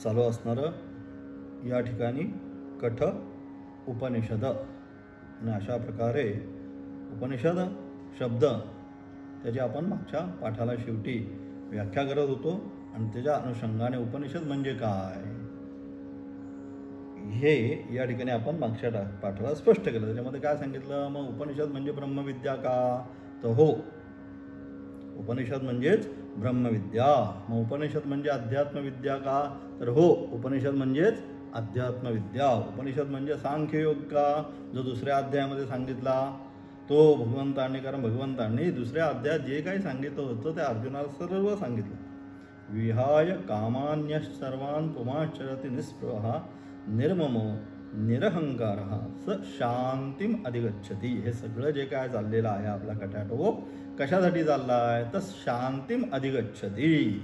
चालू असणारं या ठिकाणी कठ उपनिषद आणि अशा प्रकारे उपनिषद शब्द त्याची आपण मागच्या पाठाला शेवटी व्याख्या करत होतो आणि त्याच्या अनुषंगाने उपनिषद म्हणजे काय हे या ठिकाणी आपण मागच्या पाठाला स्पष्ट केलं. त्याच्यामध्ये काय सांगितलं, मग उपनिषद म्हणजे ब्रह्मविद्या का, तर हो, उपनिषद म्हणजेच ब्रह्मविद्या. मग उपनिषद म्हणजे अध्यात्मविद्या का, तर हो, उपनिषद म्हणजेच अध्यात्मविद्या. उपनिषद म्हणजे सांख्ययोग का, जो दुसऱ्या अध्यायामध्ये सांगितला तो भगवंतांनी, कारण भगवंतांनी दुसऱ्या अध्यायात जे काही सांगितलं होतं ते अर्जुनाला सर्व सांगितलं. विहाय कामान्य सर्वान् पुमाश्चरति निःस्पृहः निर्ममो निरहंकारः स शांतीम अधिगच्छति. हे सगळं जे काय चाललेलं आहे आपला कटाटोप कशासाठी चालला आहे, तर शांतीम अधिगच्छति.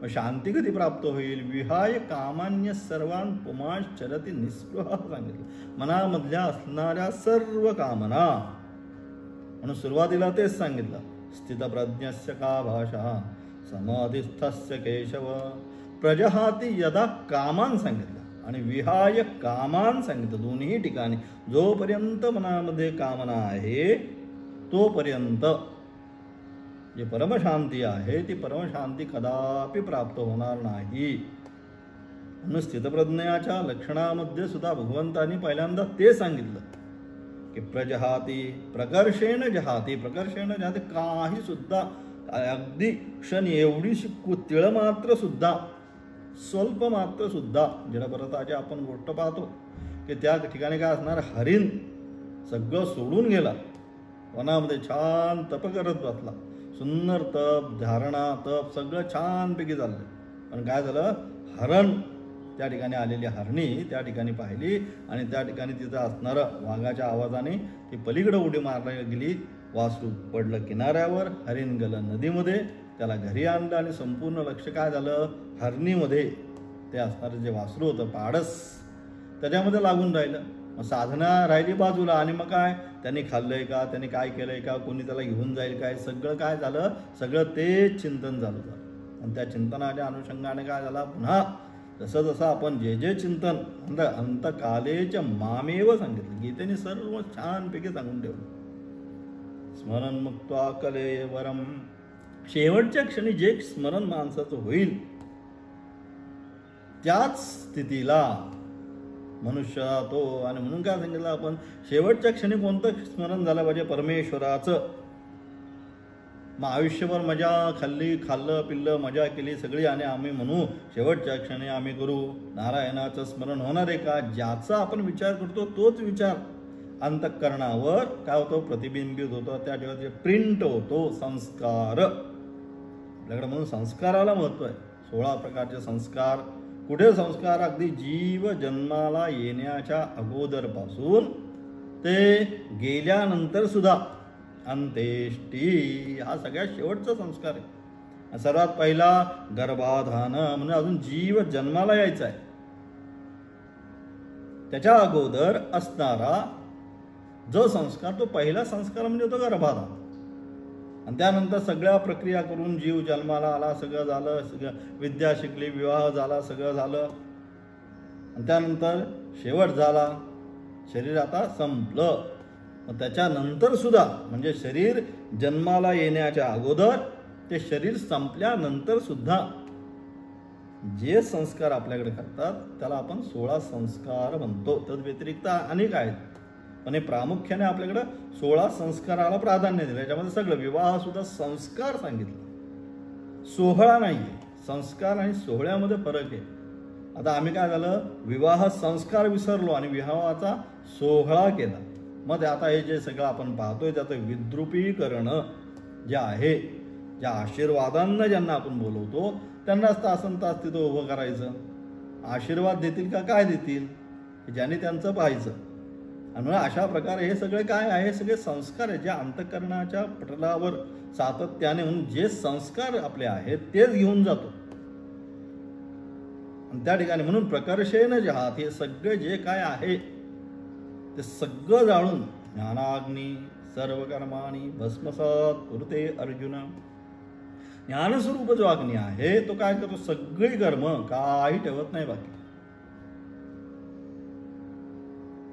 मग शांती कधी प्राप्त होईल, विहाय कामान्य सर्वान् पुमाश्चरति निःस्पृहः सांगितलं. मनामधल्या असणाऱ्या सर्व कामना, म्हणून सुरुवातीला तेच सांगितलं, स्थितप्रज्ञस्य का भाषा समाधिस्थस्य केशव प्रजहाती यदा कामान सांगितलं आणि विहाय कामान सांगितलं. दोन्ही ठिकाणी जोपर्यंत मनामध्ये कामना आहे तोपर्यंत जे परमशांती आहे ती परमशांती कदापि प्राप्त होणार नाही. म्हणून स्थितप्रज्ञाच्या लक्षणामध्ये सुद्धा भगवंतांनी पहिल्यांदा ते सांगितलं की प्रजहाती प्रकर्षेण जहाती. प्रकर्षेण जहाती, काही सुद्धा अगदी क्षण एवढीशी तिळ मात्र सुद्धा, स्वल्प मात्र सुद्धा, जडभरताची आपण गोष्ट पाहतो की त्या ठिकाणी काय असणार, हरिण सगळं सोडून गेला, वनामध्ये छान तप करत बसला, सुंदर तप, धारणा, तप सगळं छानपैकी चाललं. पण काय झालं, हरण त्या ठिकाणी आलेली हरणी त्या ठिकाणी पाहिली आणि त्या ठिकाणी तिथं असणारं वाघाच्या आवाजाने ती पलीकडे उडी मारायला गेली. वासरू पडलं किनाऱ्यावर, हरिण गेलं नदीमध्ये, त्याला घरी आणलं आणि संपूर्ण लक्ष काय झालं, हरणीमध्ये ते असणारं जे वासरू होतं पाडस त्याच्यामध्ये लागून राहिलं. मग साधना राहिली बाजूला आणि मग काय, त्यांनी खाल्लंय का, त्यांनी काय केलंय का, कोणी त्याला घेऊन जाईल काय, सगळं काय झालं, सगळं तेच चिंतन चालू झालं. आणि त्या चिंतनाच्या अनुषंगाने काय झाला, पुन्हा जसं जसं आपण जे जे चिंतन अंतकालेच मामेव सांगितलं, गीतेने सर्व छानपैकी सांगून ठेवलं. स्मरण मुक्त्वा कलेवरम, शेवटच्या क्षणी जे स्मरण माणसाचं होईल त्याच स्थितीला मनुष्य तो. आणि म्हणून काय सांगितलं आपण, शेवटच्या क्षणी कोणतं स्मरण झालं पाहिजे, परमेश्वराचं. मग आयुष्यभर मजा खाल्लं पिल्लं मजा केली सगळी आणि आम्ही म्हणू शेवटच्या क्षणी आम्ही करू नारायणाचं स्मरण होणार आहे का, ज्याचा आपण विचार करतो तोच विचार अंतःकरणावर काय होतो, प्रतिबिंबित होतो, त्या ठिकाणी प्रिंट होतो. संस्कार आपल्याकडे, म्हणून संस्काराला महत्त्व आहे. 16 प्रकारचे संस्कार. कुठे संस्कार, अगदी जीव जन्माला येण्याच्या अगोदरपासून ते गेल्यानंतर सुद्धा अंत्येष्टी, हा सगळ्यात शेवटचा संस्कार आहे. सर्वात पहिला गर्भाधान, म्हणजे अजून जीव जन्माला यायचा आहे त्याच्या अगोदर असणारा जो संस्कार, तो पहिला संस्कार म्हणजे तो गर्भाधान. आणि त्यानंतर सगळ्या प्रक्रिया करून जीव जन्माला आला, सगळं झालं, सगळं विद्या शिकली, विवाह झाला, सगळं झालं, आणि त्यानंतर शेवट झाला, शरीर आता संपलं. मग त्याच्यानंतर सुद्धा, म्हणजे शरीर जन्माला येण्याच्या अगोदर ते शरीर संपल्यानंतर सुद्धा जे संस्कार आपल्याकडे करतात त्याला आपण 16 संस्कार म्हणतो. तद व्यतिरिक्त अनेक आहेत, पण हे प्रामुख्याने आपल्याकडं 16 संस्काराला प्राधान्य दिलं. याच्यामध्ये सगळं विवाह सुद्धा संस्कार सांगितलं, सोहळा नाही आहे. संस्कार आणि सोहळ्यामध्ये फरक आहे. आता आम्ही काय झालं, विवाह संस्कार विसरलो आणि विवाहाचा सोहळा केला. मग आता हे जे सगळं आपण पाहतोय त्याचं विद्रुपीकरण जे आहे, ज्या आशीर्वादांना ज्यांना आपण बोलवतो त्यांनाच तासन तास तिथं उभं करायचं. आशीर्वाद देतील का काय देतील, ज्याने त्यांचं पाहायचं. आणि अशा प्रकारे हे सगळे काय आहे, सगळे संस्कार आहे जे अंतःकरणाच्या पटलावर सातत्याने, म्हणून जे संस्कार आपले आहेत तेच घेऊन जातो. आणि त्या ठिकाणी म्हणून प्रकर्षेण जहात, हे सगळे जे काय आहे ते सगळं जाळून ज्ञानाग्नी सर्व कर्माणी भस्मसात कुरुते अर्जुन. ज्ञानस्वरूप जो अग्नी आहे तो काय करतो, सगळी कर्म काही ठेवत नाही बाकी,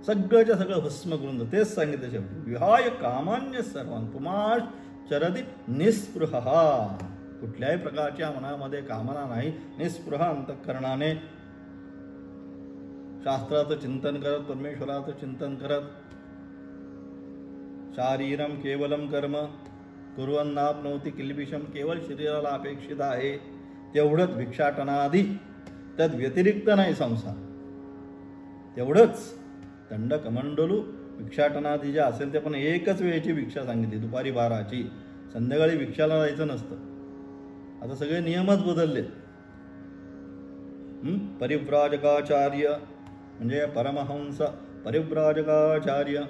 सगळंच्या सगळं भस्म करून जातं. तेच सांगितलं शेवटी, विहाय कामान्य सर्वान पुमाश चरती निस्पृह. कुठल्याही प्रकारच्या मनामध्ये कामना नाही, निस्पृह अंतःकरणाने शास्त्राचं चिंतन करत, परमेश्वराचं चिंतन करत, शारीरम केवलम कर्म कुर्वन्नाप्नोति किल्बिषम, केवळ शरीराला अपेक्षित आहे तेवढंच, भिक्षाटनादी त्यात व्यतिरिक्त नाही संसार, तेवढंच. दंडकमंडलू भिक्षाटनादी जे असेल ते पण एकच वेळेची भिक्षा सांगितली, दुपारी 12ची. संध्याकाळी भिक्षाला जायचं नसतं. आता सगळे नियमच बदलले. परिव्राजकाचार्य म्हणजे परमहंस परिव्राजकाचार्य.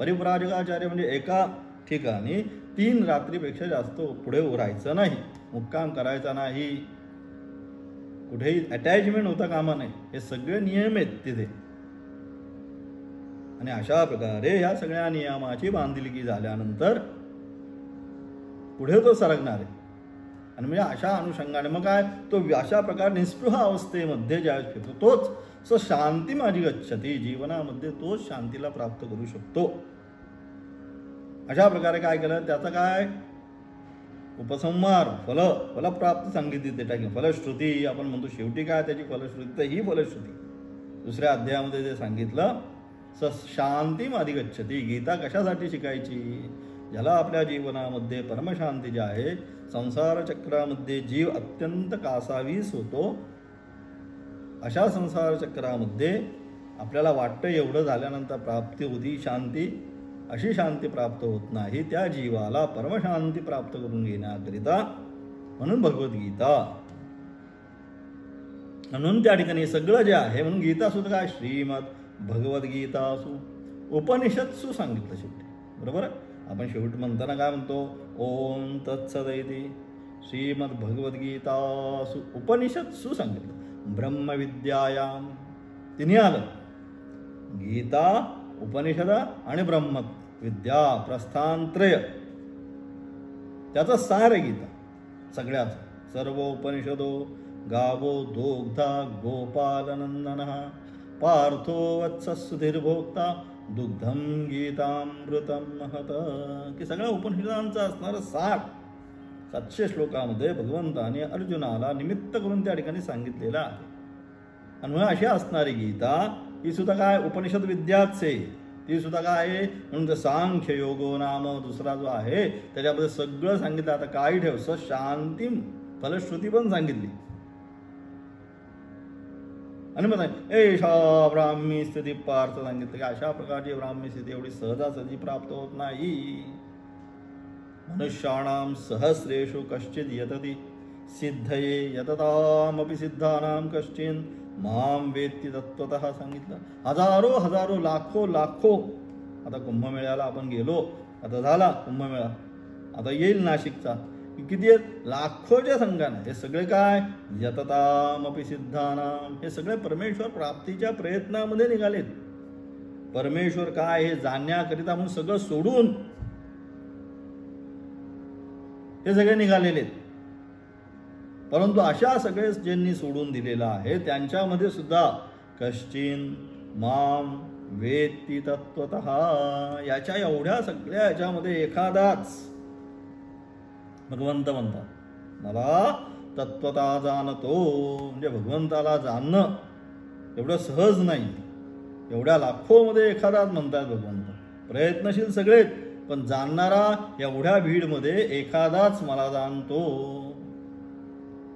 परिव्राजकाचार्य म्हणजे एका ठिकाणी 3 रात्रीपेक्षा जास्त पुढे राहायचं नाही, मुक्काम करायचा नाही, कुठेही अटॅचमेंट होता कामा नये. हे सगळे नियम आहेत तिथे. आणि अशा प्रकारे ह्या सगळ्या नियमाची बांधिलकी झाल्यानंतर पुढे तो सरकणार आहे. आणि म्हणजे अशा अनुषंगाने मग काय, तो अशा प्रकारे निस्पृह अवस्थेमध्ये ज्यावेळेस फिरतो तोच शांती माझी गच्छती, जीवनामध्ये तोच शांतीला प्राप्त करू शकतो. अशा प्रकारे काय केलं, त्याचा काय उपसंहार, फलप्राप्त सांगितली. ते टाकी फलश्रुती आपण म्हणतो, शेवटी काय त्याची फलश्रुती, तर ही फलश्रुती दुसऱ्या अध्यायामध्ये जे सांगितलं, शांती अधिगच्छती. गीता कशासाठी शिकायची, ज्याला आपल्या जीवनामध्ये परमशांती जी आहे, संसार चक्रामध्ये जीव अत्यंत कासावीस होतो, अशा संसार चक्रामध्ये आपल्याला वाटतं एवढं झाल्यानंतर प्राप्ती होती शांती, अशी शांती प्राप्त होत नाही. त्या जीवाला परमशांती प्राप्त करून घेण्याकरिता म्हणून भगवद्गीता, म्हणून त्या ठिकाणी सगळं जे आहे, म्हणून गीता सुद्धा काय, श्रीमद भगवद्गीतासु उपनिषत्सु सांगितलं शेवटी. बरोबर. आपण शेवट म्हणताना काय म्हणतो, ओम तत्सदैती श्रीमद भगवद्गीतासु उपनिषत्सु सांगितलं. ब्रह्मविद्यायाम तिन्ही आलं, गीता, उपनिषद आणि ब्रह्मविद्या, प्रस्थानत्रय, त्याचा सार आहे गीता सगळ्याच. सर्व उपनिषदो गावो दोग्धा गोपालनंदनः पार्थो वत्सुधीर्भोक्ता दुग्धम गीतामृतम महत. की सगळ्या उपनिषदांचा असणारं सार 700 श्लोकामध्ये भगवंताने अर्जुनाला निमित्त करून त्या ठिकाणी सांगितलेलं आहे. आणि म्हणून अशी असणारी गीता ही सुद्धा काय उपनिषद विद्याच आहे. ती सुद्धा काय आहे, म्हणून सांख्य योगो नाम दुसरा जो आहे त्याच्यामध्ये सगळं सांगितलं. आता काय ठेव, शांती फलश्रुती पण सांगितली. आणि मग एषा ब्राह्मी स्थिती पार्थ सांगितलं की अशा प्रकारची ब्राह्मी स्थिती एवढी सहजासहजी प्राप्त होत नाही. मनुष्याणाम सहस्रेषु कश्चित यतति सिद्धये यततामपि सिद्धानाम कश्चिन माम वेत्ति तत्त्वतः सांगितलं. हजारो लाखो आता कुंभमेळ्याला आपण गेलो, आता झाला कुंभमेळा, आता येईल नाशिकचा, किती आहेत, लाखोच्या संख्याने. हे सगळे काय, यततामपि सिद्धानाम, हे सगळे परमेश्वर प्राप्तीच्या प्रयत्नामध्ये निघालेत. परमेश्वर काय हे जाणण्याकरिता म्हणून सगळं सोडून हे सगळे निघालेले. परंतु अशा सगळे ज्यांनी सोडून दिलेलं आहे त्यांच्यामध्ये सुद्धा कश्चिन माम वेत्ति तत्त्वतः, याच्या एवढ्या सगळ्या याच्यामध्ये एखादाच भगवंत म्हणतात मला तत्त्वता जाणतो. म्हणजे भगवंताला जाणणं एवढं सहज नाही. एवढ्या लाखोमध्ये एखादाच म्हणतात भगवंत. प्रयत्नशील सगळेच, पण जाणणारा एवढ्या भीडमध्ये एखादाच मला जाणतो.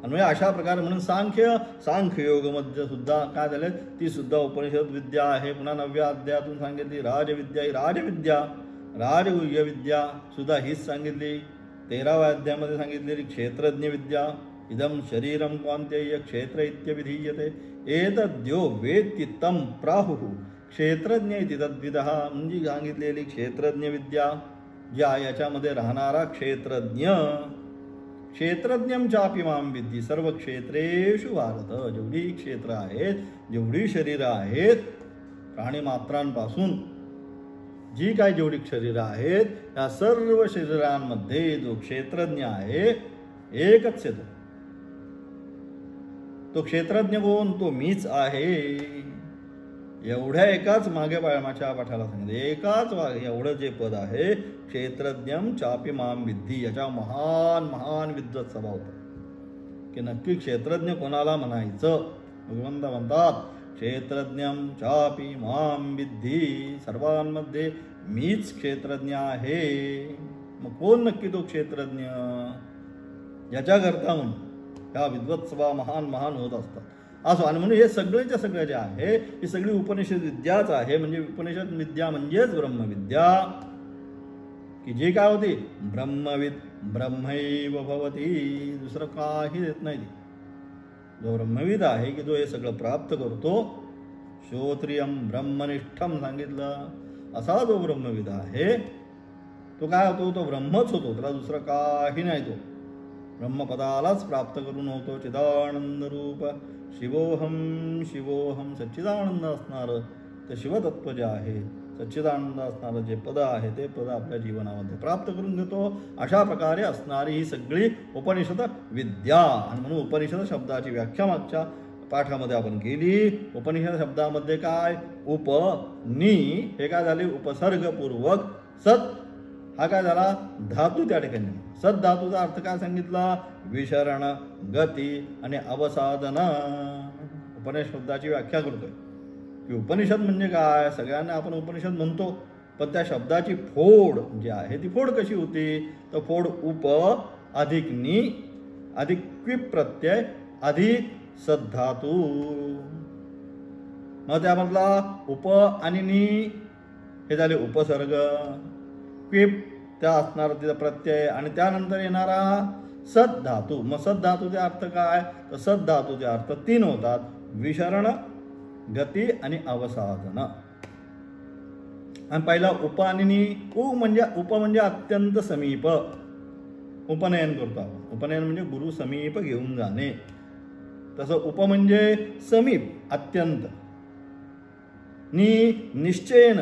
आणि अशा प्रकारे म्हणून सांख्ययोगमध्ये सुद्धा काय झालं, ती सुद्धा उपनिषद विद्या आहे. पुन्हा 9व्या अध्यायातून सांगितली राजविद्या, राजगुह्य विद्या सुद्धा हीच सांगितली. 13व्या अध्यायामध्ये सांगितलेली क्षेत्रज्ञ विद्या, इदम शरीरम क्वांत्यय क्षेत्र इत्यविधीयते एतद्यो वेत्ति तं प्राहुः क्षेत्रज्ञ इति तद्विदः. म्हणजे सांगितलेली क्षेत्रज्ञ विद्या, ज्या याच्यामध्ये राहणारा क्षेत्रज्ञ. क्षेत्रज्ञम चापि मां विद्धी सर्व क्षेत्रेषु भारत. जेवढी क्षेत्र आहेत, जेवढी शरीरं आहेत, प्राणीमात्रांपासून जी काय जेवढी शरीरं आहेत, या सर्व शरीरांमध्ये जो क्षेत्रज्ञ आहे एकच येतो. तो क्षेत्रज्ञ कोण? तो मीच आहे. एवढ्या एकाच मागे माझ्या पाठाला सांगितलं, एकाच एवढं जे पद आहे, क्षेत्रज्ञम चापी माम विद्धी, याच्या महान महान विद्वत सभा होता की नक्की क्षेत्रज्ञ कोणाला म्हणायचं. भगवंत म्हणतात क्षेत्रज्ञम चापी माम विद्धी, सर्वांमध्ये मीच क्षेत्रज्ञ आहे. मग कोण नक्की तो क्षेत्रज्ञ? याच्याकरता म्हणून ह्या विद्वत सभा महान महान होत असतात. असो, आणि म्हणून हे सगळेच्या सगळं जे आहे ही सगळी उपनिषद विद्याच आहे. म्हणजे उपनिषद विद्या म्हणजेच ब्रह्मविद्या, की जे काय होते ब्रह्मविद ब्रह्मैव भवती, दुसरं काही देत नाही. जो ब्रह्मविद आहे की जो हे सगळं प्राप्त करतो, श्रोत्रियम ब्रह्मनिष्ठम सांगितलं, असा जो ब्रह्मविद आहे तो काय होतो? तो ब्रह्मच होतो, त्याला दुसरं काही नाही. तो ब्रह्मपदालाच प्राप्त करून होतो. चिदानंद रूप शिवोहम शिवोहम, सच्चिदानंद असणारं ते शिवतत्व जे आहे, सच्चिदानंद असणारं जे पद आहे ते पद आपल्या जीवनामध्ये प्राप्त करून घेतो. अशा प्रकारे असणारी ही सगळी उपनिषद विद्या. आणि म्हणून उपनिषद शब्दाची व्याख्या मागच्या पाठामध्ये आपण केली. उपनिषद शब्दामध्ये काय? उप नि हे काय झाले? उपसर्गपूर्वक. सत हा काय झाला? धातू त्या ठिकाणी. सत धातूचा अर्थ काय सांगितला? विशरण, गती आणि अवसाधन. उपनिषद शब्दाची व्याख्या करतोय की उपनिषद म्हणजे काय? सगळ्यांना आपण उपनिषद म्हणतो, पण त्या शब्दाची फोड जी आहे ती फोड कशी होती? तर फोड उप अधिक नि अधिक क्विप प्रत्यय अधिक सद्धातू. मग त्यामधला उप आणि नि हे झाले उपसर्ग, क्विप त्या असणारा तिचा प्रत्यय, आणि त्यानंतर येणारा सद्धातू. मग सद्धातूचे अर्थ काय? तर सद्धातूचे अर्थ 3 होतात: विशरण, गती आणि अवसाधन. आणि पहिला उप आणि नि. उप म्हणजे अत्यंत समीप, उपनयन करतो आपण. उपनयन म्हणजे गुरु समीप घेऊन जाणे. तसं उप म्हणजे समीप, अत्यंत. निश्चयन,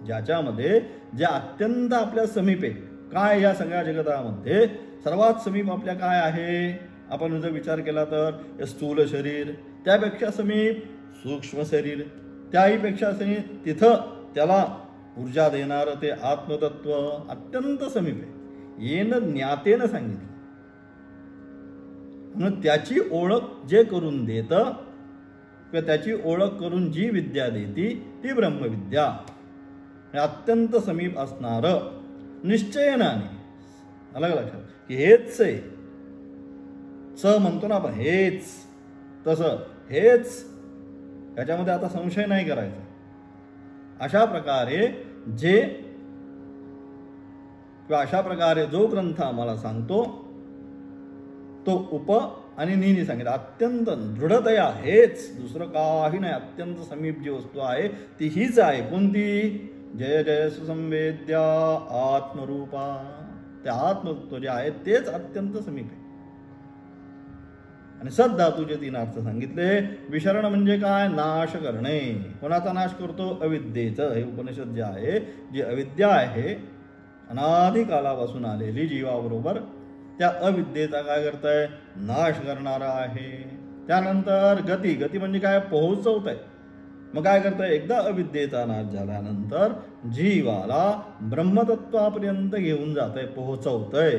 ज्याच्यामध्ये जे अत्यंत आपल्या समीप आहे. काय या सगळ्या जगतामध्ये सर्वात समीप आपल्या काय आहे? आपण जर विचार केला तर स्थूल शरीर, त्यापेक्षा समीप सूक्ष्म शरीर, त्याहीपेक्षा समीप तिथं त्याला ऊर्जा देणारं ते आत्मतत्व अत्यंत समीप आहे. येणं ज्ञातेनं सांगितलं. म्हणून त्याची ओळख जे करून देतं किंवा त्याची ओळख करून जी विद्या देती ती ब्रह्मविद्या. अत्यंत समीप असणारं, निश्चयनाने, अलग लक्षात की हेच आहे. म्हणतो ना आपण, हेच, तसं हेच, याच्यामध्ये आता संशय नाही करायचा. अशा प्रकारे जे किंवा अशा प्रकारे जो ग्रंथ आम्हाला सांगतो तो उप आणि निनी सांगितलं. अत्यंत दृढतया हेच, दुसरं काही नाही. अत्यंत समीप जी वस्तू आहे ती हीच आहे. कोणती? जय जय सुसंवेद्या आत्मरूपा. त्या आत्मतत्व जे आहे तेच अत्यंत समीप आहे. आणि सद्धातूचे 3 अर्थ सांगितले. विशरण म्हणजे काय? नाश करणे. कोणाचा नाश करतो? अविद्येचं. हे उपनिषद जे आहे, जी अविद्या आहे अनादी कालापासून आलेली जीवाबरोबर, त्या अविद्येचा काय करताय? नाश करणारा आहे. त्यानंतर गती. गती म्हणजे काय? पोहोचवत आहे. मग काय करताय? एकदा अविद्येचा नाश झाल्यानंतर जीवाला ब्रह्मतत्वापर्यंत घेऊन जात आहे, पोहोचवतंय.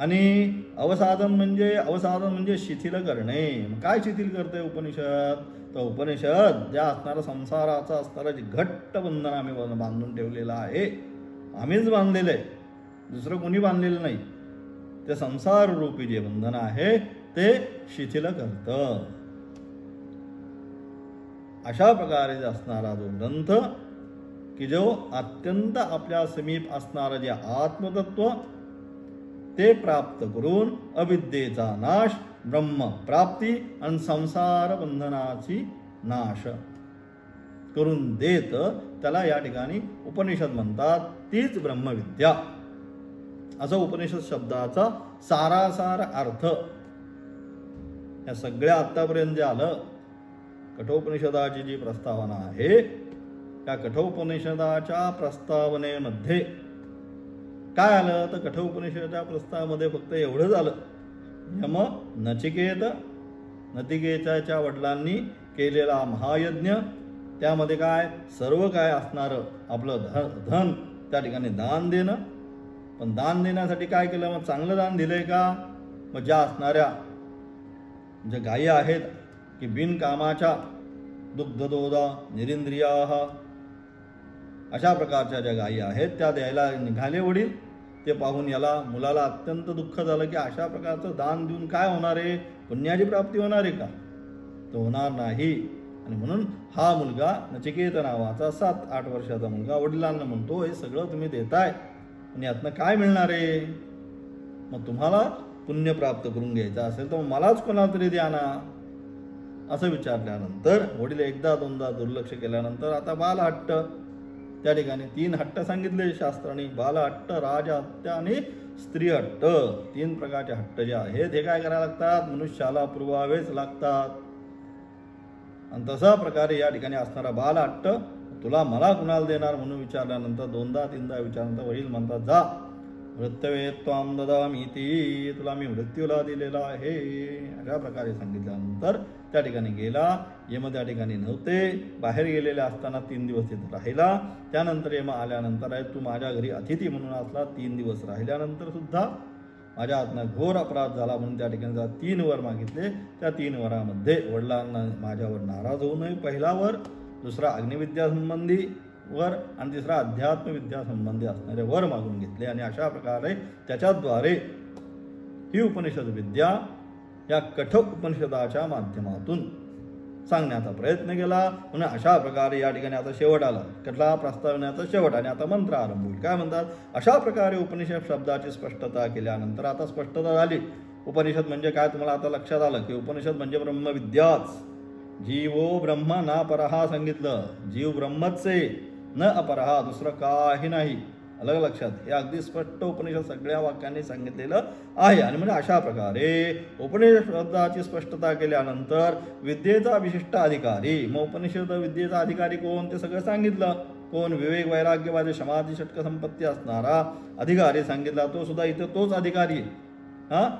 आणि अवसाधन म्हणजे शिथिल करणे. काय शिथिल करते उपनिषद? तर उपनिषद ज्या असणारा संसाराचा असणारा जे घट्ट बंधन आम्ही बांधून ठेवलेलं आहे, आम्हीच बांधलेलं आहे, दुसरं कोणी बांधलेलं नाही, ते संसार रूपी जे बंधन आहे ते शिथिल करतं. अशा प्रकारे असणारा जो ग्रंथ की जो अत्यंत आपल्या समीप असणारं जे आत्मतत्व ते प्राप्त करून अविद्येचा नाश, ब्रह्म प्राप्ती आणि संसार बंधनाची नाश करून देत, त्याला या ठिकाणी उपनिषद म्हणतात. तीच ब्रह्मविद्या. असं उपनिषद शब्दाचा सारासार अर्थ. या सगळ्या आत्तापर्यंत जे आलं, कठोपनिषदाची जी प्रस्तावना आहे, त्या कठोपनिषदाच्या प्रस्तावनेमध्ये काय आलं तर कठोपनिषदाच्या प्रस्तावामध्ये फक्त एवढंच आलं, यम नचिकेताच्या वडिलांनी केलेला महायज्ञ, त्यामध्ये काय सर्व काय असणारं आपलं धन त्या ठिकाणी दान देणं. पण दान देण्यासाठी काय केलं, मग चांगलं दान दिलंय का, मग ज्या असणाऱ्या ज्या गायी आहेत की बिनकामाच्या दुग्धदोदा निरिंद्रिया, अशा प्रकारच्या ज्या गायी आहेत त्या द्यायला निघाले वडील. ते पाहून याला मुलाला अत्यंत दुःख झालं की अशा प्रकारचं दान देऊन काय होणार आहे, पुण्याची प्राप्ती होणार आहे का, तो होणार नाही. आणि म्हणून हा मुलगा नचिकेत नावाचा 7-8 वर्षाचा मुलगा वडिलांना म्हणतो, हे सगळं तुम्ही देताय आणि यातनं काय मिळणार आहे, मग तुम्हाला पुण्य प्राप्त करून घ्यायचं असेल तर मलाच कोणाला तरी द्या ना. असं विचारल्यानंतर वडील एकदा दोनदा दुर्लक्ष केल्यानंतर आता बालहट्ट, त्या ठिकाणी 3 हट्ट सांगितले शास्त्राने, बालहट्ट, राजहट्ट आणि स्त्री हट्ट. 3 प्रकारचे हट्ट जे आहेत हे काय करायला लागतात, मनुष्याला पुरवावेच लागतात. आणि तसा प्रकारे या ठिकाणी असणारा बालहट्ट, तुला मला कुणाला देणार म्हणून विचारल्यानंतर 2दा-3दा विचारल्यानंतर वडील म्हणतात, जा मृत्यवे त्वाम ददामीति, तुला मी मृत्यूला दिलेला आहे. अशा प्रकारे सांगितल्यानंतर त्या ठिकाणी गेला. यम त्या ठिकाणी नव्हते, बाहेर गेलेले असताना 3 दिवस तिथे राहिला. त्यानंतर यम आल्यानंतर आहे, तू माझ्या घरी अतिथी म्हणून असला. 3 दिवस राहिल्यानंतर सुद्धा माझ्या हातनं घोर अपराध झाला म्हणून त्या ठिकाणी 3 वर मागितले. त्या 3 वरामध्ये वडिलांना माझ्यावर नाराज होऊ नये, पहिला वर, दुसरा अग्निविद्या संबंधी वर आणि तिसरा अध्यात्मविद्या संबंधी असणारे वर मागून घेतले. आणि अशा प्रकारे त्याच्याद्वारे ही उपनिषद विद्या या कठ उपनिषदाच्या माध्यमातून सांगण्याचा प्रयत्न केला. म्हणून अशा प्रकारे या ठिकाणी आता शेवट आला, कठला प्रस्तावण्याचा शेवट, आणि आता मंत्र आरंभ होईल. काय म्हणतात, अशा प्रकारे उपनिषद शब्दाची स्पष्टता केल्यानंतर आता स्पष्टता झाली. उपनिषद म्हणजे काय तुम्हाला आता लक्षात आलं की उपनिषद म्हणजे ब्रह्मविद्याच. जीवो ब्रह्म ना परहा सांगितलं, जीव ब्रह्मच आहे, न अपरहा, दुसरं काही नाही. अलग लक्षात, हे अगदी स्पष्ट उपनिषद सगळ्या वाक्यांनी सांगितलेलं आहे. आणि म्हणजे अशा प्रकारे उपनिषद शब्दाची स्पष्टता केल्यानंतर विद्येचा विशिष्ट अधिकारी, मग उपनिषद विद्येचा अधिकारी कोण ते सगळं सांगितलं. कोण, विवेक वैराग्यवादी समाधी षटक संपत्ती असणारा अधिकारी सांगितला, तो सुद्धा इथं तोच अधिकारी आहे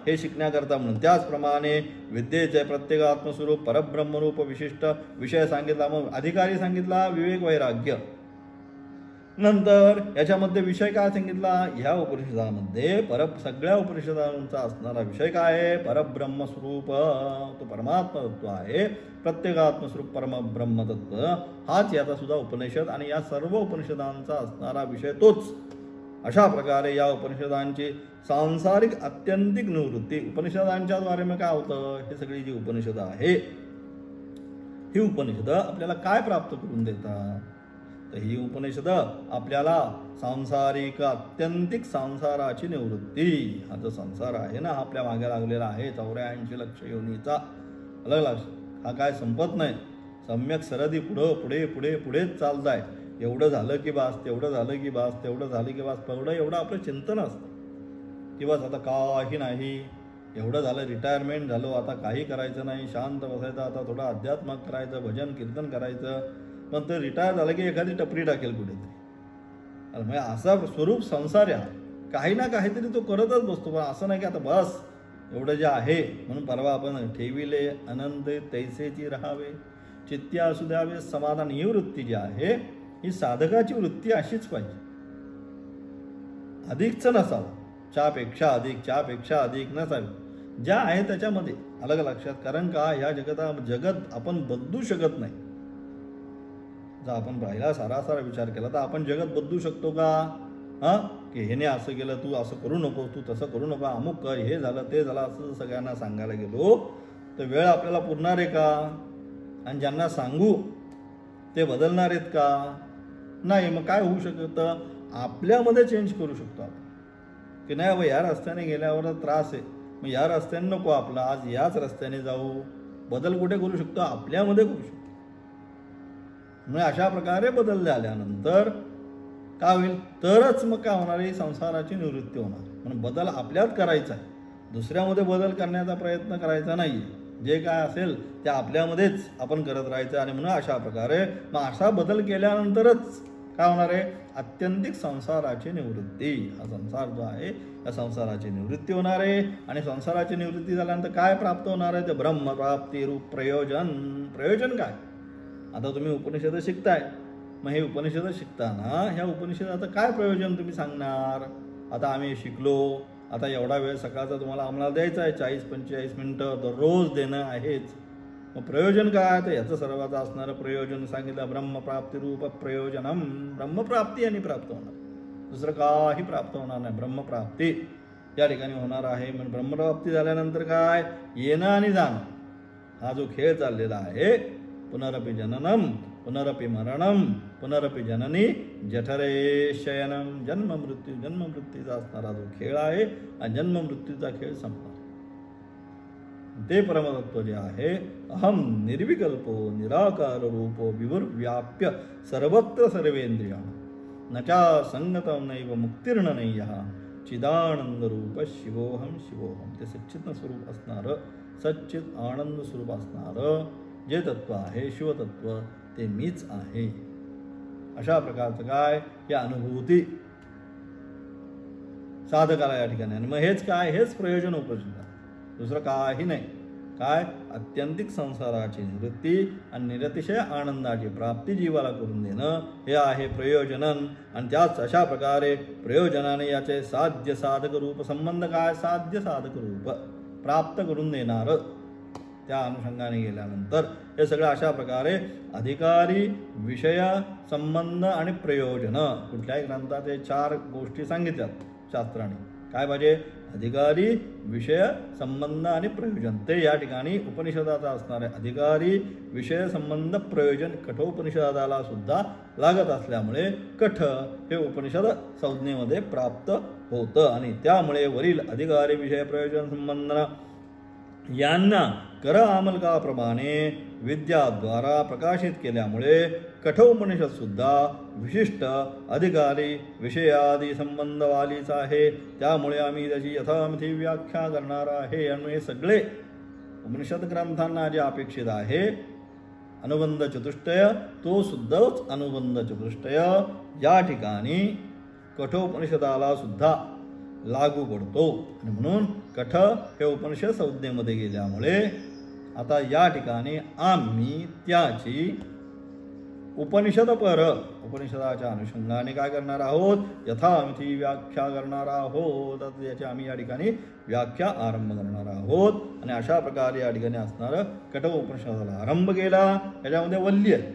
हे शिकण्याकरता. म्हणून त्याचप्रमाणे विद्येचे प्रत्येक आत्मस्वरूप परब्रह्मरूप विशिष्ट विषय सांगितला. मग अधिकारी सांगितला विवेक वैराग्य. नंतर याच्यामध्ये विषय काय सांगितला, ह्या उपनिषदामध्ये सगळ्या उपनिषदांचा असणारा विषय काय आहे, परब्रह्मस्वरूप, तो परमात्मा तत्व आहे. प्रत्येक आत्मस्वरूप परमब्रह्मतत्व हाच याचा सुद्धा उपनिषद, आणि या सर्व उपनिषदांचा असणारा विषय तोच. अशा प्रकारे या उपनिषदांची सांसारिक आत्यंतिक निवृत्ती, उपनिषदांच्या द्वारे मग काय होतं, हे सगळी जी उपनिषद आहे ही उपनिषद आपल्याला काय प्राप्त करून देतात, तर ही उपनिषद आपल्याला सांसारिक आत्यंतिक संसाराची निवृत्ती, हा जो संसार आहे ना आपल्या मागे लागलेला आहे 84 लक्ष योनीचा, अलग लक्ष, हा काय संपत नाही, सम्यक सरदी पुढं पुढे पुढे पुढेच चालत आहे. एवढं झालं की बास, तेवढं झालं की बास, तेवढं झालं की बास, एवढं आपलं चिंतन असतं की बस आता काही नाही, एवढं झालं, रिटायरमेंट झालो, आता काही करायचं नाही, शांत बसायचं, आता थोडं अध्यात्म करायचं, भजन कीर्तन करायचं. पण ते रिटायर झालं की एखादी टपरी टाकेल कुठेतरी. म्हणजे असा स्वरूप संसार आहे, काही ना काहीतरी तो करतच बसतो. पण असं नाही की आता बस एवढं जे आहे. म्हणून परवा आपण ठेविले अनंत तैसेची राहावे, चित्ती असू द्यावे समाधान, ही वृत्ती जी आहे ही साधकाची वृत्ती अशीच पाहिजे, अधिकच नसावं, च्यापेक्षा अधिक नसावी, ज्या आहे त्याच्यामध्ये, अलग लक्षात. कारण का ह्या जगत आपण बदलू शकत नाही. जर आपण राहिला सारासारा विचार केला तर आपण जगत बदलू शकतो का, की ह्याने असं केलं, तू असं करू नको, तू तसं करू नको, अमुक कर, हे झालं ते झालं, असं सगळ्यांना सांगायला गेलो तर वेळ आपल्याला पुरणार आहे का, आणि ज्यांना सांगू ते बदलणार आहेत का, नाही. मग काय होऊ शकतं, आपल्यामध्ये चेंज करू शकतो आपण की नाही बाबा या रस्त्याने गेल्यावर त्रास आहे, मग या रस्त्याने नको, आपला आज याच रस्त्याने जाऊ. बदल कुठे करू शकतो, आपल्यामध्ये करू शकतो. म्हणजे अशा प्रकारे बदल झाल्यानंतर काय होईल, तरच मग काय होणार आहे, संसाराची निवृत्ती होणार. म्हणून बदल आपल्यात करायचा आहे, दुसऱ्यामध्ये बदल करण्याचा प्रयत्न करायचा नाही. जे काय असेल ते आपल्यामध्येच आपण करत राहायचं. आणि म्हणून अशा प्रकारे मग असा बदल केल्यानंतरच काय होणार आहे? आत्यंतिक संसाराची निवृत्ती. हा संसार जो आहे या संसाराची निवृत्ती होणार आहे. आणि संसाराची निवृत्ती झाल्यानंतर काय प्राप्त होणार आहे? ते ब्रह्मप्राप्ती रूप प्रयोजन. प्रयोजन काय? आता तुम्ही उपनिषद शिकताय, मग हे उपनिषद शिकताना ह्या उपनिषदाचं काय प्रयोजन तुम्ही सांगणार? आता आम्ही शिकलो, आता एवढा वेळ सकाळचा तुम्हाला आम्हाला द्यायचा आहे, 40-45 मिनटं दररोज देणं आहेच. मग प्रयोजन काय? तर याचं सर्वाचं असणारं प्रयोजन सांगितलं, ब्रह्मप्राप्ती रूप प्रयोजनम. ब्रह्मप्राप्ती आणि प्राप्त होणार, दुसरं काही प्राप्त होणार नाही. ब्रह्मप्राप्ती या ठिकाणी होणार आहे. म्हणजे ब्रह्मप्राप्ती झाल्यानंतर काय? येणं आणि जाणं हा जो खेळ चाललेला आहे, पुनरपि जननम पुनरपि मरणम पुनरपि जननी जठरे शयनम. जन्ममृत्यूचा असणारा जो खेळ आहे, हा जन्ममृत्यूचा खेळ संपणार. ते परमतत्व जे आहे, अहम निर्विकल्पो निराकार रूपो विभुर्व्याप्य सर्वत्र सर्वेंद्रिया नचा संगतम नैव मुक्तिर्न नय्यः चिदानंद रूप शिवोहम शिवोहम. ते सच्चित स्वरूप असणारं, सच्चित आनंद स्वरूप असणारं जे तत्व आहे, शिवतत्व, ते मीच आहे. अशा प्रकारचं काय? या अनुभूती साधकाला या ठिकाणी. आणि मग हेच काय? हेच प्रयोजन उपयोजित, दुसरं काही नाही. काय? आत्यंतिक संसाराची निवृत्ती आणि निरतिशय आनंदाची प्राप्ती जीवाला करून देणं, हे आहे प्रयोजनन. आणि त्याच अशा प्रकारे प्रयोजनाने याचे साध्य साधक रूप संबंध काय? साध्य साधक रूप प्राप्त करून देणार. त्या अनुषंगाने गेल्यानंतर हे सगळं अशा प्रकारे अधिकारी, विषय, संबंध आणि प्रयोजन. कुठल्याही ग्रंथात हे 4 गोष्टी सांगितल्यात शास्त्राने. काय पाहिजे? अधिकारी, विषय, संबंध आणि प्रयोजन. ते या ठिकाणी उपनिषदाचा असणार आहे. अधिकारी, विषय, संबंध, प्रयोजन कठोपनिषदाला सुद्धा लागत असल्यामुळे कठ हे उपनिषद संज्ञेमध्ये प्राप्त होतं. आणि त्यामुळे वरील अधिकारी, विषय, प्रयोजन, संबंध यांना कर आमलकाप्रमाणे विद्याद्वारा प्रकाशित केल्यामुळे कठोपनिषद सुद्धा विशिष्ट अधिकारी, विषयादी संबंधवालीच आहे. त्यामुळे आम्ही त्याची यथामथी व्याख्या करणार आहे. आणि हे सगळे उपनिषद ग्रंथांना जे अपेक्षित आहे, अनुबंध चतुष्टय, तो सुद्धाच अनुबंध चतुष्टय या ठिकाणी कठोपनिषदाला सुद्धा लागू पडतो. आणि म्हणून कठ हे उपनिषद संज्ञेमध्ये गेल्यामुळे आता या ठिकाणी आम्ही त्याची उपनिषदाच्या अनुषंगाने काय करणार आहोत? यथामथी व्याख्या करणार आहोत. याची आम्ही या ठिकाणी व्याख्या आरंभ करणार आहोत. आणि अशा प्रकारे या ठिकाणी असणारं कठ उपनिषदाला आरंभ केला. याच्यामध्ये वल्ली आहेत,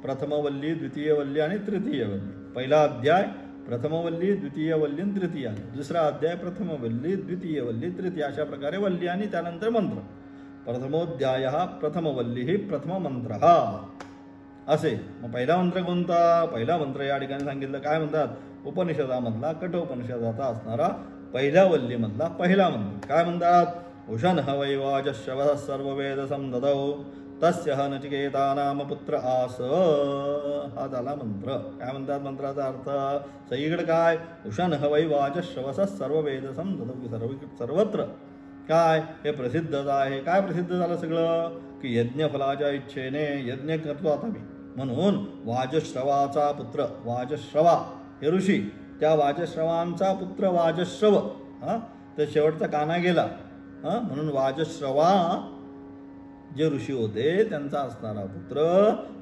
प्रथम वल्ली, द्वितीय वल्ली आणि तृतीय वल्ली. पहिला अध्याय प्रथमवल्ली, द्वितीय वल्ली आणि तृतीय. दुसरा अध्याय प्रथमवल्ली, द्वितीय वल्ली, तृतीय. अशा प्रकारे वल्ली आणि त्यानंतर मंत्र. प्रथमोध्याय प्रथमवल्ली प्रथम मंत्र असे. मग पहिला मंत्र कोणता? पहिला मंत्र या ठिकाणी सांगितलं काय म्हणतात? उपनिषदामधला, कठोपनिषदाचा असणारा पहिल्या वल्लीमधला पहिला मंत्र. काय म्हणतात? उशन हवै वाजश्रवः सर्ववेद समददौ तस्य नचिकेता नाम पुत्र आस. हा झाला मंत्र. काय म्हणतात मंत्राचा अर्थ? सगळीकडे काय? उशन हवै वाजश्रवस सर्ववेद समददौ. सर्वत्र काय? हे प्रसिद्धच आहे. काय प्रसिद्ध झालं सगळं? की यज्ञफलाच्या इच्छेने यज्ञ करतो आता मी. म्हणून वाजश्रवाचा पुत्र, वाजश्रवा हे ऋषी, त्या वाजश्रवांचा पुत्र वाजश्रव. तर शेवटचा काना गेला. म्हणून वाजश्रवा जे ऋषी होते त्यांचा असणारा पुत्र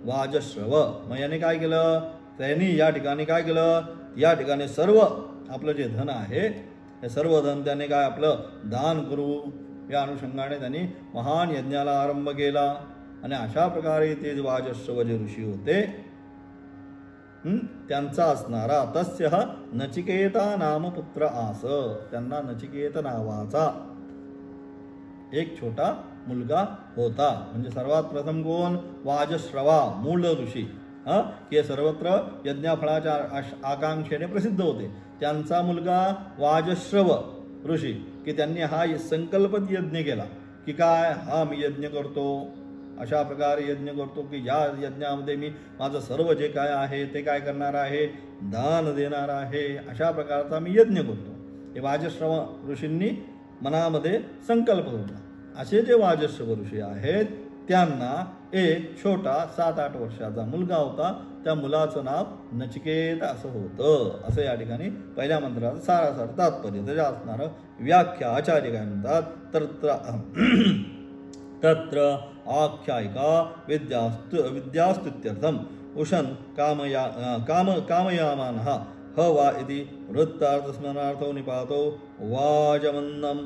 वाजश्रव. मग याने काय केलं? त्यांनी या ठिकाणी काय केलं? या ठिकाणी सर्व आपलं जे धन आहे हे सर्व धन त्याने काय आपलं दान करू या अनुषंगाने त्यांनी महान यज्ञाला आरंभ केला. आणि अशा प्रकारे ते वाजश्रव जे ऋषी होते त्यांचा असणारा तस्य नचिकेता नाम पुत्र आस. त्यांना नचिकेत नावाचा एक छोटा मुलगा होता. म्हणजे सर्वात प्रथम कोण? वाजश्रवा, मूळ ऋषी, की सर्वत्र यज्ञफळाच्या आकांक्षेने प्रसिद्ध होते. त्यांचा मुलगा वाजश्रव ऋषी, की त्यांनी हा संकल्पित यज्ञ केला की काय? हा मी यज्ञ करतो, अशा प्रकारे यज्ञ करतो की या यज्ञामध्ये मी माझं सर्व जे काय आहे ते काय करणार आहे? दान देणार आहे. अशा प्रकारचा मी यज्ञ करतो. हे वाजश्रव ऋषींनी मनामध्ये संकल्प होता. असे जे वाजश्रव ऋषी आहेत त्यांना एक छोटा 7-8 वर्षाचा मुलगा होता. त्या मुलाचं नाव नचिकेत असं होतं. असं या ठिकाणी पहिल्या मंत्राचं सारासार तात्पर्य. त्याच्या असणारं व्याख्या आचार्य काय म्हणतात, तत्र आख्यायिका विद्यास्तुत्यर्थम उशन कामयामानः ह वा इति वृत्तार्थस्मरणार्थो निपातो वाजमन्नं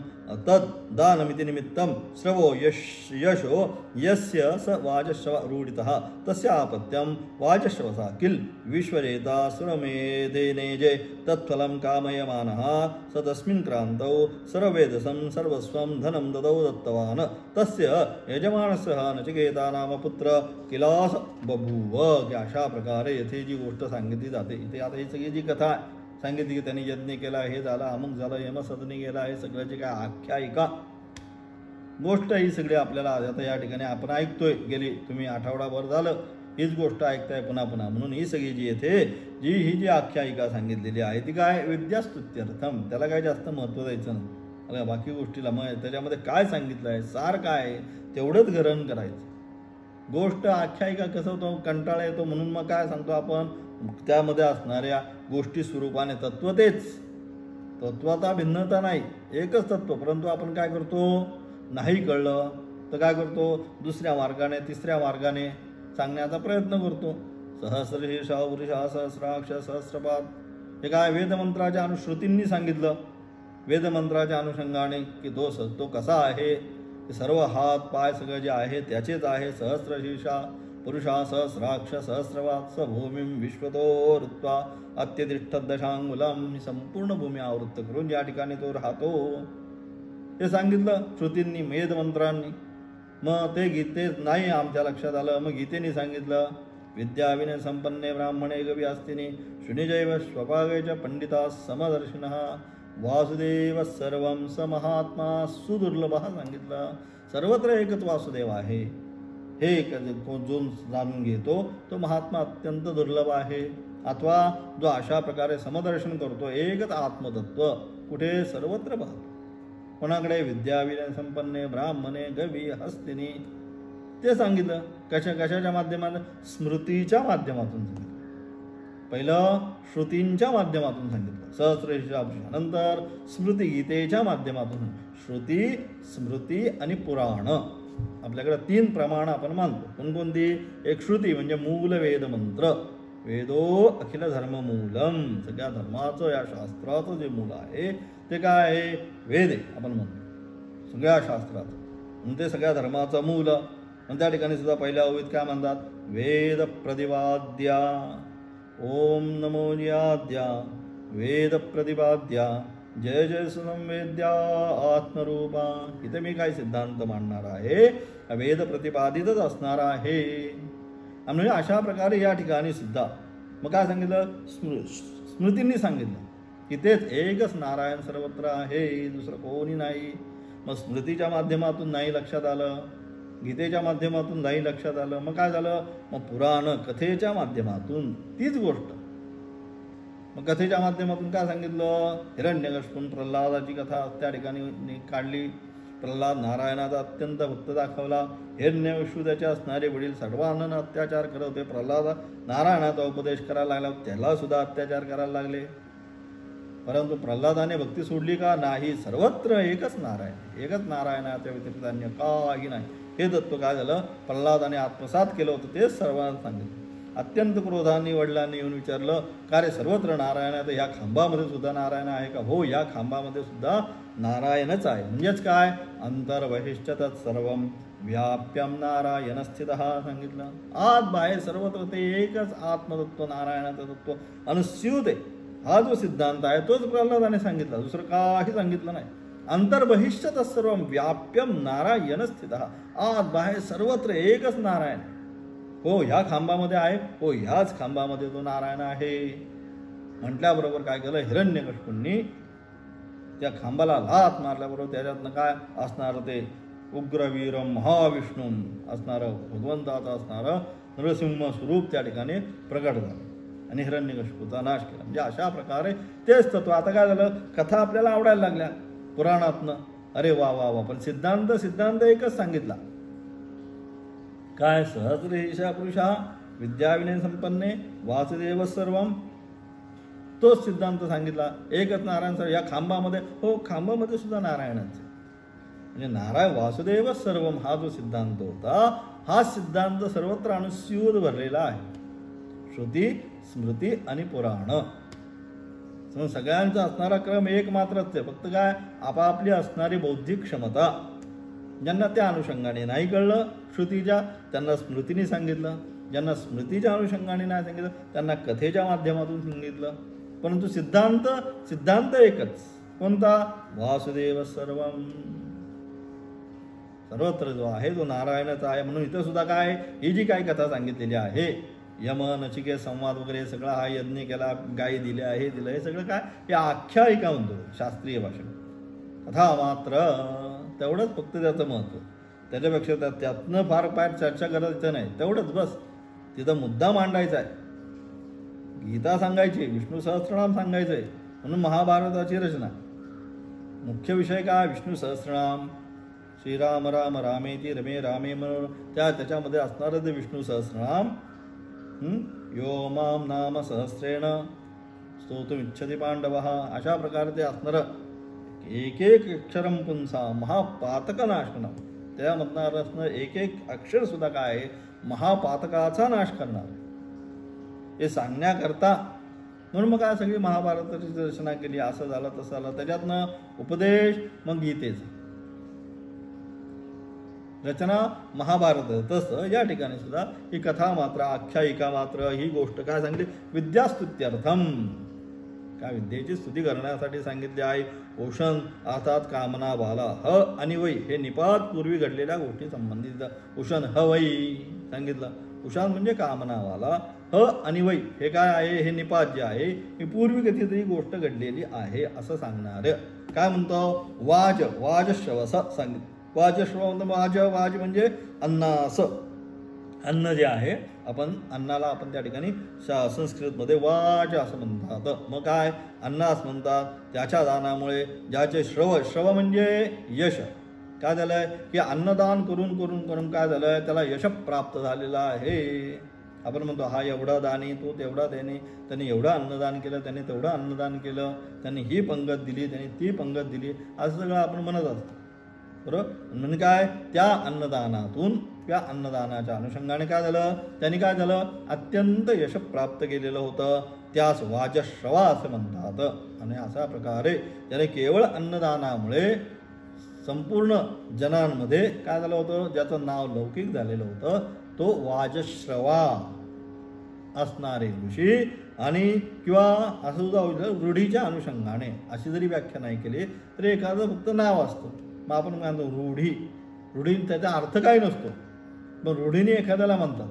तद् दानमिति निमित्तं श्रवो यशो यस्य स वाजश्रव रूढितः तस्य आपत्यं वाजश्रवसा किल विश्वरेता सुरमेधेनेजे तत्फलं कामयमानः स तस्मिन् क्रान्तौ सर्ववेदसं सर्वस्वं धनं ददौ दत्तवान् तस्य यजमानस्य नचिकेता नाम पुत्र किलास बभूव. की अशा प्रकारे येथे जी गोष्ट सांगितली जाते, इथे आता ही सगळी जी कथा सांगितली की त्यांनी यज्ञ केला, हे झालं, अमुक झालं, यमसदनी गेला, हे सगळं जे काय आख्यायिका गोष्ट ही सगळी आपल्याला आता या ठिकाणी आपण ऐकतोय. गेली तुम्ही आठवडाभर झालं हीच गोष्ट ऐकताय पुन्हा पुन्हा. म्हणून ही सगळी जी येथे ही जी आख्यायिका सांगितलेली आहे ती काय विद्यास्तुत्यर्थम, त्याला काय जास्त महत्त्व द्यायचं नाही. बाकी गोष्टीला मग त्याच्यामध्ये काय सांगितलं आहे, सार काय आहे तेवढंच ग्रहण करायचं. गोष्ट आख्यायिका कसं होतं, कंटाळा येतो. म्हणून मग काय सांगतो आपण, त्यामध्ये असणाऱ्या गोष्टी स्वरूपाने तत्व तेच, तत्वाचा भिन्नता नाही, एकच तत्व. परंतु आपण काय करतो, नाही कळलं तर काय करतो, दुसऱ्या मार्गाने तिसऱ्या मार्गाने सांगण्याचा प्रयत्न करतो. सहस्रशीर्षा पुरुषा सहस्राक्ष सहस्रपाद, हे काय वेदमंत्राच्या अनुश्रुतींनी सांगितलं. वेदमंत्राच्या अनुषंगाने की तो कसा आहे, सर्व हात पाय सगळं जे आहे त्याचेच आहे. सहस्रशीर्षा पुरुषा सहस्राक्ष सहस्रवाद स भूमीं विश्वतो ऋत्वा अत्यतिष्ठ दशांगुलम, संपूर्ण भूमी आवृत्त करून या ठिकाणी तो राहतो हे सांगितलं श्रुतींनी वेदमंत्रांनी. मग ते गीतेत नाही आमच्या लक्षात आलं, मग गीतेने सांगितलं विद्याविनय संपन्ने ब्राह्मणे गवी अस्तिनी शुनिजैव स्वपागेच पंडिता समदर्शिनः वासुदेव सर्वं स महात्मा सुदुर्लभ सांगितलं. सर्वत्र एकच वासुदेव आहे, हे जो जाणून घेतो तो महात्मा अत्यंत दुर्लभ आहे. अथवा जो अशा प्रकारे समदर्शन करतो एकच आत्मतत्व कुठे सर्वत्र पाहतो. कोणाकडे विद्याविनय संपन्ने ब्राह्मणे गवी हस्तिनी, ते सांगितलं कशाच्या माध्यमातून, स्मृतीच्या माध्यमातून सांगितलं. पहिलं श्रुतींच्या माध्यमातून सांगितलं सहस्रशीर्षा, नंतर स्मृती गीतेच्या माध्यमातून. श्रुती, स्मृती आणि पुराण, आपल्याकडे 3 प्रमाण आपण मानतो. कोणकोणती, एक श्रुती म्हणजे मूल वेद मंत्र, वेदो अखिल धर्म मूलम, सगळ्या धर्माचं या शास्त्राचं जे मूल आहे ते काय आहे, वेद आहे आपण म्हणतो सगळ्या शास्त्राचं, म्हणजे ते सगळ्या धर्माचं मूल. आणि त्या ठिकाणी सुद्धा पहिल्या ओवीत काय म्हणतात, वेद प्रतिपाद्या ओम नमो नियाद्या वेद प्रतिपाद्या जय जय सुसंवेद्या आत्मरूपा. इथे मी काय सिद्धांत मांडणार आहे, वेद प्रतिपादितच असणार आहे. म्हणजे अशा प्रकारे या ठिकाणी सुद्धा मग काय सांगितलं, स्मृतींनी सांगितलं की तेच एकच नारायण सर्वत्र आहे, दुसरं कोणी नाही. मग स्मृतीच्या माध्यमातून नाही लक्षात आलं, गीतेच्या माध्यमातून नाही लक्षात आलं, मग काय झालं, मग पुराण कथेच्या माध्यमातून तीच गोष्ट. मग कथेच्या माध्यमातून काय सांगितलं, हिरण्यकश्यपून प्रल्हादाची कथा त्या ठिकाणी काढली. प्रल्हाद नारायणाचा अत्यंत भक्त दाखवला. हिरण्यकश्यपू त्याचे असणारे वडील सर्वांना अत्याचार करत होते. प्रल्हाद नारायणाचा उपदेश करायला लागला, त्याला सुद्धा अत्याचार करायला लागले. परंतु प्रल्हादाने भक्ती सोडली का, नाही. सर्वत्र एकच नारायण, एकच नारायणाच्या व्यतिरिक्त अन्य काही नाही. हे तत्व काय झालं, प्रल्हादाने आत्मसात केलं होतं, तेच सर्वांना सांगितलं. अत्यंत क्रोधाने वडिलांनी येऊन विचारलं, का रे सर्वत्र नारायण आहे, तर ह्या खांबामध्ये सुद्धा नारायण आहे का. हो, या खांबामध्ये सुद्धा नारायणच आहे. म्हणजेच काय, अंतर्बहिश्च तत्सर्वं व्याप्यम नारायण स्थित सांगितलं. आत बाहेर सर्वत्र ते एकच आत्मतत्व नारायणाचं तत्व अनुस्यूत आहे. हा जो सिद्धांत आहे तोच प्रल्हादाने सांगितला, दुसरं काही सांगितलं नाही. अंतर्बहिश्च तत्सर्वं व्याप्यम नारायण स्थित, आत बाहेर सर्वत्र एकच नारायण. हो, ह्या खांबामध्ये आहे, हो ह्याच खांबामध्ये तो नारायण आहे म्हटल्याबरोबर काय केलं, हिरण्यकश्यपूंनी त्या खांबाला लाथ मारल्याबरोबर त्याच्यातनं काय असणार, ते उग्रवीर महाविष्णू असणारं, भगवंताचं असणारं नरसिंह स्वरूप त्या ठिकाणी प्रकट झालं आणि हिरण्यकश्यपूचा नाश केला. म्हणजे अशा प्रकारे तेच तत्व. आता काय झालं, कथा आपल्याला आवडायला लागल्या पुराणातनं, अरे वा वा वा, पण सिद्धांत एकच सांगितला. काय सहस्रेशा पुरुषा विद्याविनय संपन्ने वासुदेव सर्वम, तोच सिद्धांत सांगितला. एकच नारायण सर्व. या खांबामध्ये, हो खांबामध्ये सुद्धा नारायणच, म्हणजे नारायण वासुदेव सर्वम हा जो सिद्धांत होता, हा सिद्धांत सर्वत्र अनुस्यूत भरलेला आहे. श्रुती, स्मृती आणि पुराण, सगळ्यांचा असणारा क्रम एक मात्रच आहे. फक्त काय, आपापली असणारी बौद्धिक क्षमता. ज्यांना त्या अनुषंगाने नाही कळलं श्रुतीच्या, त्यांना स्मृतीने सांगितलं. ज्यांना स्मृतीच्या अनुषंगाने नाही सांगितलं, त्यांना कथेच्या माध्यमातून सांगितलं. परंतु सिद्धांत एकच. कोणता? वासुदेव सर्वम. सर्वत्र जो आहे तो नारायणच आहे. म्हणून इथं सुद्धा काय, ही जी काही कथा सांगितलेली आहे, यम नचिकेत संवाद वगैरे सगळा हा यज्ञ केला, गायी दिल्या, हे दिलं, हे सगळं काय, हे आख्यायिका म्हणतो शास्त्रीय भाषेत. कथा मात्र तेवढंच फक्त त्याचं महत्त्व. त्याच्यापेक्षा त्यातनं फार चर्चा करायचं नाही, तेवढंच बस. तिथं मुद्दा मांडायचा आहे. गीता सांगायची, विष्णू सहस्त्रनाम सांगायचं आहे. म्हणून महाभारताची रचना. मुख्य विषय काय? विष्णू सहस्त्रनाम. श्रीराम राम रामेति रमे रामे म्हणून त्याच्यामध्ये असणारं ते विष्णू सहस्रनाम. यो माम नाम सहस्रेण स्तोतुमिच्छति पांडवः, अशा प्रकारे ते असणारं एक एक अक्षरम पुंसा महापातकनाशनम. त्यामधनं असणं एक एक अक्षर सुद्धा काय आहे, महापातकाचा नाश करणार. हे सांगण्याकरता म्हणून मग काय सगळी महाभारताची रचना केली. असं झालं तसं झालं, त्याच्यातनं उपदेश, मग गीतेचा रचना महाभारत. तसं या ठिकाणी सुद्धा ही कथा मात्र, आख्यायिका मात्र, ही गोष्ट काय सांगितली, विद्यास्तुत्यर्थम, काय विद्येची स्तुती करण्यासाठी सांगितली आहे. ओषण अर्थात कामना बाला, ह आणि वै हे निपात पूर्वी घडलेल्या गोष्टी संबंधित. उषण ह वै सांगितलं. उषान म्हणजे कामनावाला, ह आणि वै हे काय आहे, हे निपात जे आहे, ही पूर्वी कधीतरी गोष्ट घडलेली आहे असं सांगणार. काय म्हणतो, वाजश्रवस सांगितलं. वाजश्रव, वाज म्हणजे अन्नास. अन्न जे आहे, अन्नाला आपण त्या ठिकाणी संस्कृतमध्ये वाज असं म्हणतात. मग काय, अन्नास म्हणतात. त्याच्या दानामुळे ज्याचे श्रव म्हणजे यश. काय झालंय की अन्नदान करून करून करून काय झालंय, त्याला यश प्राप्त झालेलं आहे. आपण म्हणतो हा एवढा दानी, तो तेवढा देणे, त्यांनी एवढं अन्नदान केलं, त्याने तेवढं अन्नदान केलं, त्यांनी ही पंगत दिली, त्यांनी ती पंगत दिली, असं सगळं आपण म्हणत असतो. बरोबर. म्हणजे काय, त्या अन्नदानातून, त्या अन्नदानाच्या अनुषंगाने काय झालं, त्यांनी काय झालं, अत्यंत यश प्राप्त केलेलं होतं. त्यास वाजश्रवा असं म्हणतात. आणि अशा प्रकारे त्याने केवळ अन्नदानामुळे संपूर्ण जनांमध्ये काय झालं होतं, ज्याचं नाव लौकिक झालेलं होतं, तो वाजश्रवा असणारे ऋषी. आणि किंवा असं सुद्धा होईल रूढीच्या अनुषंगाने, अशी जरी व्याख्या नाही केली तरी एखादं फक्त नाव असतं. मग आपण म्हणतो रूढी, त्याचा अर्थ काय नसतो, मग रूढीने एखाद्याला म्हणतात.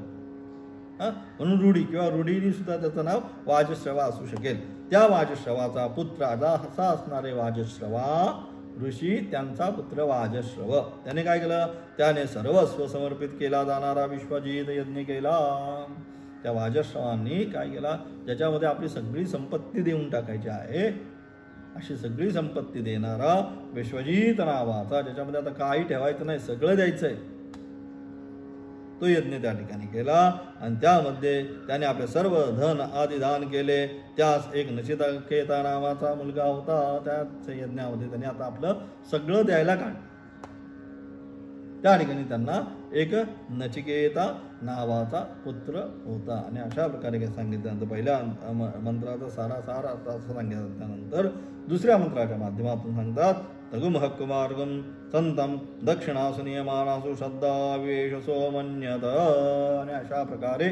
म्हणून रूढी किंवा रूढीने सुद्धा त्याचं नाव वाजश्रवा असू शकेल. त्या वाजश्रवाचा पुत्र असा असणारे वाजश्रवा ऋषी, त्यांचा पुत्र वाजश्रव. त्याने काय केलं, त्याने सर्वस्व समर्पित केला जाणारा विश्वजित यज्ञ केला. त्या वाजश्रवांनी काय केला, ज्याच्यामध्ये आपली सगळी संपत्ती देऊन टाकायची आहे, अशी सगळी संपत्ती देणारा विश्वजित नावाचा, ज्याच्यामध्ये आता काही ठेवायचं नाही, सगळं द्यायचं आहे, तो यज्ञ त्या ठिकाणी केला. आणि त्यामध्ये त्याने आपले सर्व धन आदी दान केले. त्यास एक नचिकेता नावाचा मुलगा होता. त्याच यज्ञामध्ये त्याने आता आपलं सगळं द्यायला काढलं. त्या ठिकाणी त्यांना एक नचिकेता नावाचा पुत्र होता. आणि अशा प्रकारे सांगितल्यानंतर पहिल्या मंत्राचा सार असं सांगितलं. त्यानंतर दुसऱ्या मंत्राच्या माध्यमातून सांगतात, तगुम हक्क मार्गम संतम दक्षिणासु नियमानासु श्रद्धावेश सोमन्यत. आणि अशा प्रकारे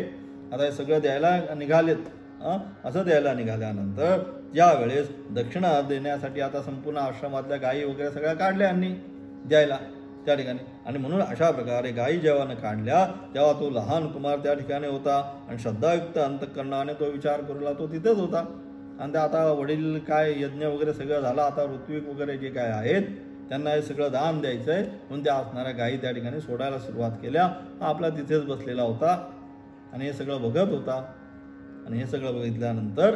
आता हे सगळं द्यायला निघालेत. असं द्यायला निघाल्यानंतर त्यावेळेस दक्षिणा देण्यासाठी आता संपूर्ण आश्रमातल्या गायी वगैरे सगळ्या काढल्या यांनी द्यायला त्या ठिकाणी. आणि म्हणून अशा प्रकारे गायी जेव्हा काढल्या तेव्हा तो लहान कुमार त्या ठिकाणी होता. आणि श्रद्धायुक्त अंतःकरणाने तो विचार करूला, तो तिथेच होता. आणि आता वडील काय यज्ञ वगैरे सगळं झालं, आता ऋत्विक वगैरे जे काय आहेत त्यांना हे सगळं दान द्यायचं आहे. म्हणून त्या असणाऱ्या गायी त्या ठिकाणी सोडायला सुरुवात केल्या. आपला तिथेच बसलेला होता आणि हे सगळं बघत होता. आणि हे सगळं बघितल्यानंतर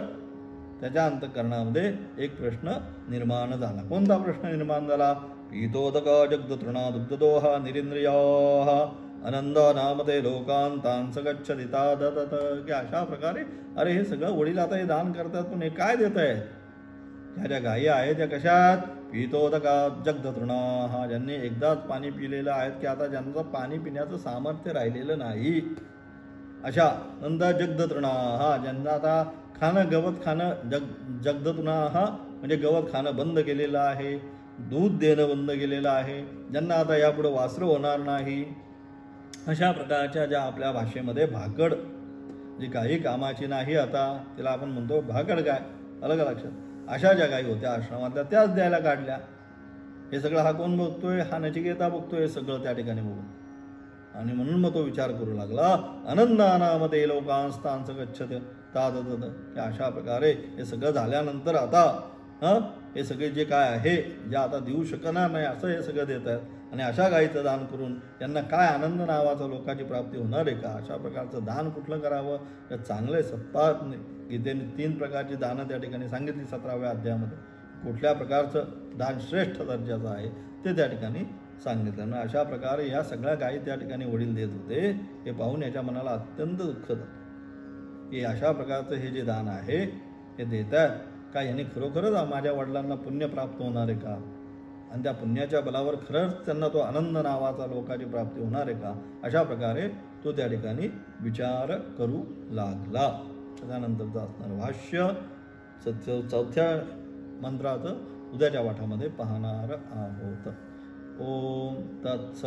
त्याच्या अंतःकरणामध्ये एक प्रश्न निर्माण झाला. कोणता प्रश्न निर्माण झाला? पीतोदक जगदतृणा दुग्धदोहा निरिंद्रियाः आनंद नामते लोकांतांस गच्छति तादतत, की अशा प्रकारे अरे हे सगळं वडील आता हे दान करतात, पण हे काय देत आहेत? ह्या ज्या गायी आहेत त्या कशात? पितोदका जगदतृणा, हा ज्यांनी एकदाच पाणी पिलेलं आहेत, की आता ज्यांचं पाणी पिण्याचं सामर्थ्य राहिलेलं नाही अशा. नंतर जगदतृणा, हा ज्यांना आता खाणं गवत खाणं जगदतृणा, हा म्हणजे गवत खाणं बंद केलेलं आहे, दूध देणं बंद केलेलं आहे, ज्यांना आता यापुढे वासरं होणार नाही, अशा प्रकारच्या ज्या आपल्या भाषेमध्ये भाकड, जी काही कामाची नाही आता तिला आपण म्हणतो भाकड गाय, अलग लक्षात. अशा ज्या गायी होत्या आश्रमातल्या त्याच द्यायला काढल्या. हे सगळं हा कोण बघतोय? हा नचिकेता बघतोय हे सगळं त्या ठिकाणी बघून. आणि म्हणून मग तो विचार करू लागला, आनंदानामध्ये लोकांस्तांच गच्छत तादतत, की अशा प्रकारे हे सगळं झाल्यानंतर आता हे सगळे जे काय आहे, जे आता देऊ शकणार नाही असं हे सगळं देत आहेत, आणि अशा गायीचं दान करून त्यांना काय आनंद नावाचा लोकांची प्राप्ती होणार आहे का? अशा प्रकारचं दान कुठलं करावं? तर चांगले सप्ताह गीतेने 3 प्रकारची दानं त्या ठिकाणी सांगितली 17व्या अध्यायामध्ये. कुठल्या प्रकारचं दान श्रेष्ठ दर्जाचं आहे ते त्या ठिकाणी सांगितलं ना. अशा प्रकारे या सगळ्या गायी त्या ठिकाणी वडील देत होते. हे पाहून याच्या मनाला अत्यंत दुःख झालं, की अशा प्रकारचं हे जे दान आहे हे देतात का? यांनी खरोखरच माझ्या वडिलांना पुण्य प्राप्त होणार आहे का? आणि त्या पुण्याच्या बलावर खरंच त्यांना तो आनंद नावाचा लोकाची प्राप्ती होणार आहे का? अशा प्रकारे तो त्या ठिकाणी विचार करू लागला. त्यानंतरचं असणार भाष्य 4थ्या मंत्राचं उद्याच्या पाठामध्ये पाहणार आहोत. ओम तत्सत.